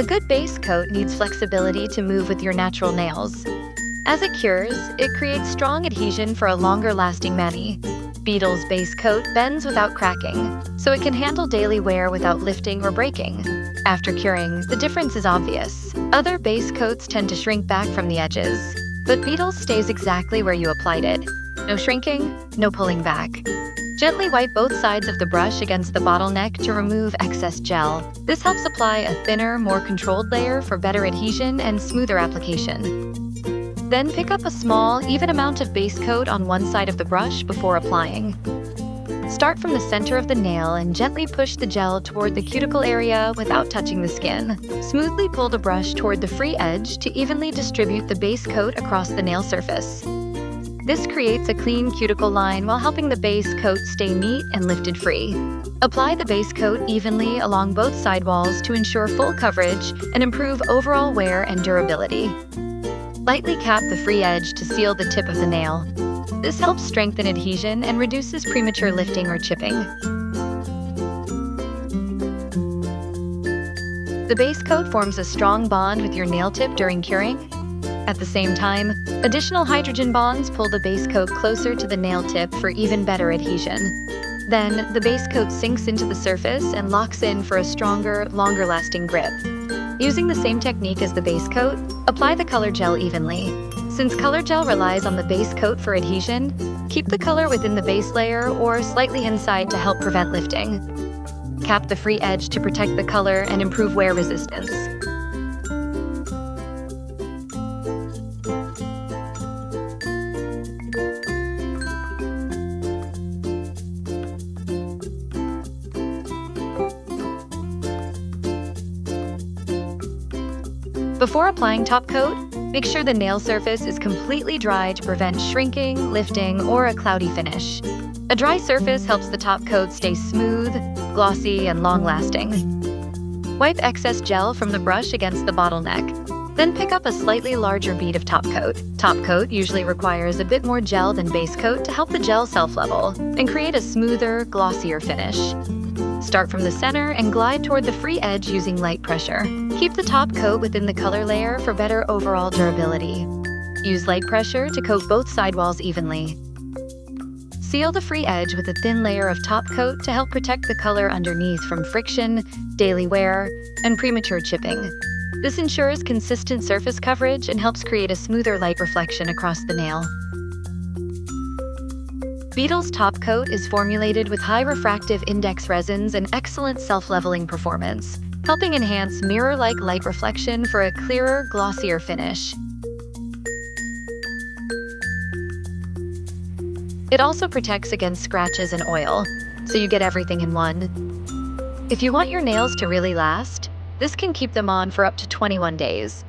A good base coat needs flexibility to move with your natural nails. As it cures, it creates strong adhesion for a longer-lasting mani. Beetles base coat bends without cracking, so it can handle daily wear without lifting or breaking. After curing, the difference is obvious. Other base coats tend to shrink back from the edges, but Beetles stays exactly where you applied it. No shrinking, no pulling back. Gently wipe both sides of the brush against the bottleneck to remove excess gel. This helps apply a thinner, more controlled layer for better adhesion and smoother application. Then pick up a small, even amount of base coat on one side of the brush before applying. Start from the center of the nail and gently push the gel toward the cuticle area without touching the skin. Smoothly pull the brush toward the free edge to evenly distribute the base coat across the nail surface. This creates a clean cuticle line while helping the base coat stay neat and lifted free. Apply the base coat evenly along both sidewalls to ensure full coverage and improve overall wear and durability. Lightly cap the free edge to seal the tip of the nail. This helps strengthen adhesion and reduces premature lifting or chipping. The base coat forms a strong bond with your nail tip during curing. At the same time, additional hydrogen bonds pull the base coat closer to the nail tip for even better adhesion. Then, the base coat sinks into the surface and locks in for a stronger, longer-lasting grip. Using the same technique as the base coat, apply the color gel evenly. Since color gel relies on the base coat for adhesion, keep the color within the base layer or slightly inside to help prevent lifting. Cap the free edge to protect the color and improve wear resistance. Before applying top coat, make sure the nail surface is completely dry to prevent shrinking, lifting, or a cloudy finish. A dry surface helps the top coat stay smooth, glossy, and long-lasting. Wipe excess gel from the brush against the bottleneck. Then pick up a slightly larger bead of top coat. Top coat usually requires a bit more gel than base coat to help the gel self-level and create a smoother, glossier finish. Start from the center and glide toward the free edge using light pressure. Keep the top coat within the color layer for better overall durability. Use light pressure to coat both sidewalls evenly. Seal the free edge with a thin layer of top coat to help protect the color underneath from friction, daily wear, and premature chipping. This ensures consistent surface coverage and helps create a smoother light reflection across the nail. Beetles top coat is formulated with high refractive index resins and excellent self-leveling performance, helping enhance mirror-like light reflection for a clearer, glossier finish. It also protects against scratches and oil, so you get everything in one. If you want your nails to really last, this can keep them on for up to 21 days.